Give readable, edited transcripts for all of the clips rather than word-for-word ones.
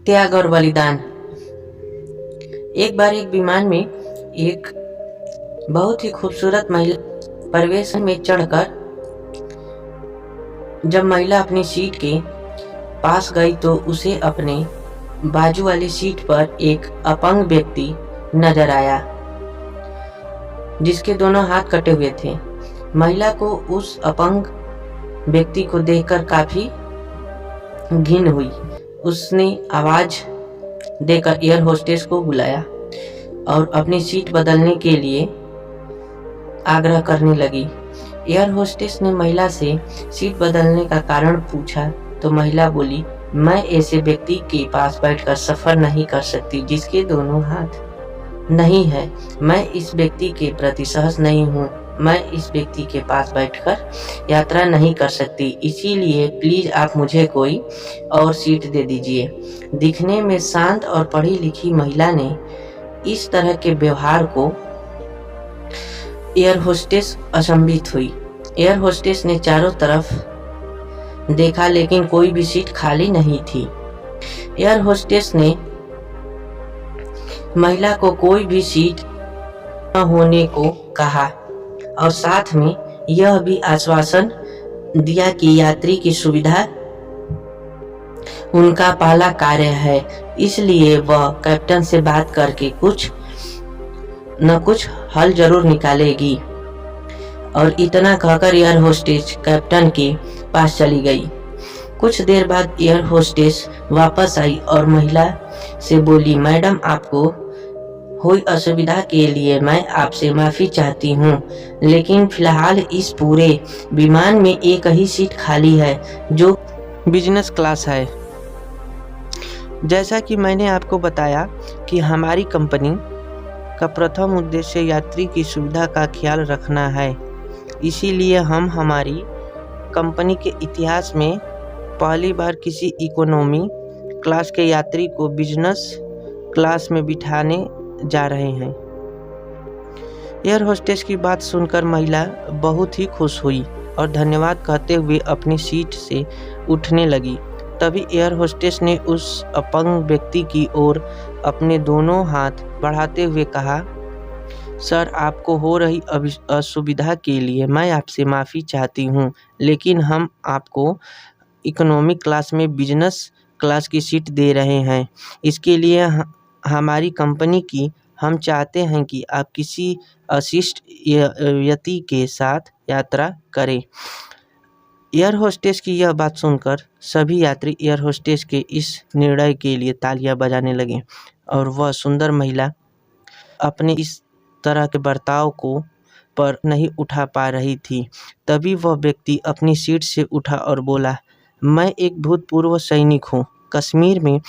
त्याग और बलिदान। एक बार एक विमान में एक बहुत ही खूबसूरत महिला प्रवेश में चढ़कर जब महिला अपनी सीट के पास गई तो उसे अपने बाजू वाली सीट पर एक अपंग व्यक्ति नजर आया जिसके दोनों हाथ कटे हुए थे। महिला को उस अपंग व्यक्ति को देखकर काफी घिन हुई। उसने आवाज देकर एयर होस्टेस को बुलाया और अपनी सीट बदलने के लिए आग्रह करने लगी। एयर होस्टेस ने महिला से सीट बदलने का कारण पूछा तो महिला बोली, मैं ऐसे व्यक्ति के पास बैठकर सफर नहीं कर सकती जिसके दोनों हाथ नहीं है। मैं इस व्यक्ति के प्रति सहज नहीं हूँ। मैं इस व्यक्ति के पास बैठकर यात्रा नहीं कर सकती, इसीलिए प्लीज आप मुझे कोई और सीट दे दीजिए। दिखने में शांत और पढ़ी लिखी महिला ने इस तरह के व्यवहार को एयर होस्टेस अचंभित हुई। एयर होस्टेस ने चारों तरफ देखा लेकिन कोई भी सीट खाली नहीं थी। एयर होस्टेस ने महिला को कोई भी सीट न होने को कहा और साथ में यह भी आश्वासन दिया कि यात्री की सुविधा उनका पहला कार्य है, इसलिए वह कैप्टन से बात करके कुछ न कुछ हल जरूर निकालेगी। और इतना कहकर एयर होस्टेस कैप्टन के पास चली गई। कुछ देर बाद एयर होस्टेस वापस आई और महिला से बोली, मैडम आपको हुई असुविधा के लिए मैं आपसे माफ़ी चाहती हूँ, लेकिन फिलहाल इस पूरे विमान में एक ही सीट खाली है जो बिजनेस क्लास है। जैसा कि मैंने आपको बताया कि हमारी कंपनी का प्रथम उद्देश्य यात्री की सुविधा का ख्याल रखना है, इसीलिए हम हमारी कंपनी के इतिहास में पहली बार किसी इकोनॉमी क्लास के यात्री को बिजनेस क्लास में बिठाने जा रहे हैं। एयर होस्टेस की बात सुनकर महिला बहुत ही खुश हुई और धन्यवाद कहते हुए अपनी सीट से उठने लगी। तभी एयर होस्टेस ने उस अपंग व्यक्ति की ओर अपने दोनों हाथ बढ़ाते हुए कहा, सर आपको हो रही असुविधा के लिए मैं आपसे माफ़ी चाहती हूँ, लेकिन हम आपको इकोनॉमी क्लास में बिजनेस क्लास की सीट दे रहे हैं। इसके लिए हमारी कंपनी की हम चाहते हैं कि आप किसी अशिष्ट यति के साथ यात्रा करें। एयर होस्टेस की यह बात सुनकर सभी यात्री एयर होस्टेस के इस निर्णय के लिए तालियां बजाने लगे और वह सुंदर महिला अपने इस तरह के बर्ताव को पर नहीं उठा पा रही थी। तभी वह व्यक्ति अपनी सीट से उठा और बोला, मैं एक भूतपूर्व सैनिक हूँ। कश्मीर में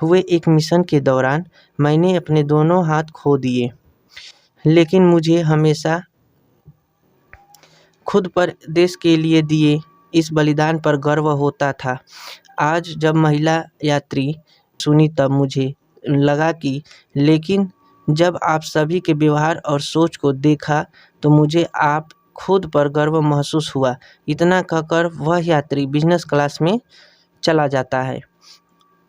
हुए एक मिशन के दौरान मैंने अपने दोनों हाथ खो दिए, लेकिन मुझे हमेशा खुद पर देश के लिए दिए इस बलिदान पर गर्व होता था। आज जब महिला यात्री सुनी तब मुझे लगा कि लेकिन जब आप सभी के व्यवहार और सोच को देखा तो मुझे आप खुद पर गर्व महसूस हुआ। इतना कहकर वह यात्री बिजनेस क्लास में चला जाता है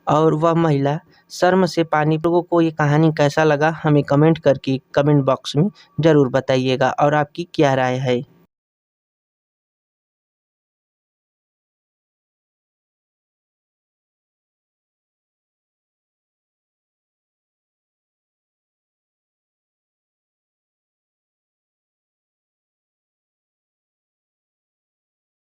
और वह महिला शर्म से पानी। लोगों को ये कहानी कैसा लगा हमें कमेंट करके कमेंट बॉक्स में ज़रूर बताइएगा और आपकी क्या राय है।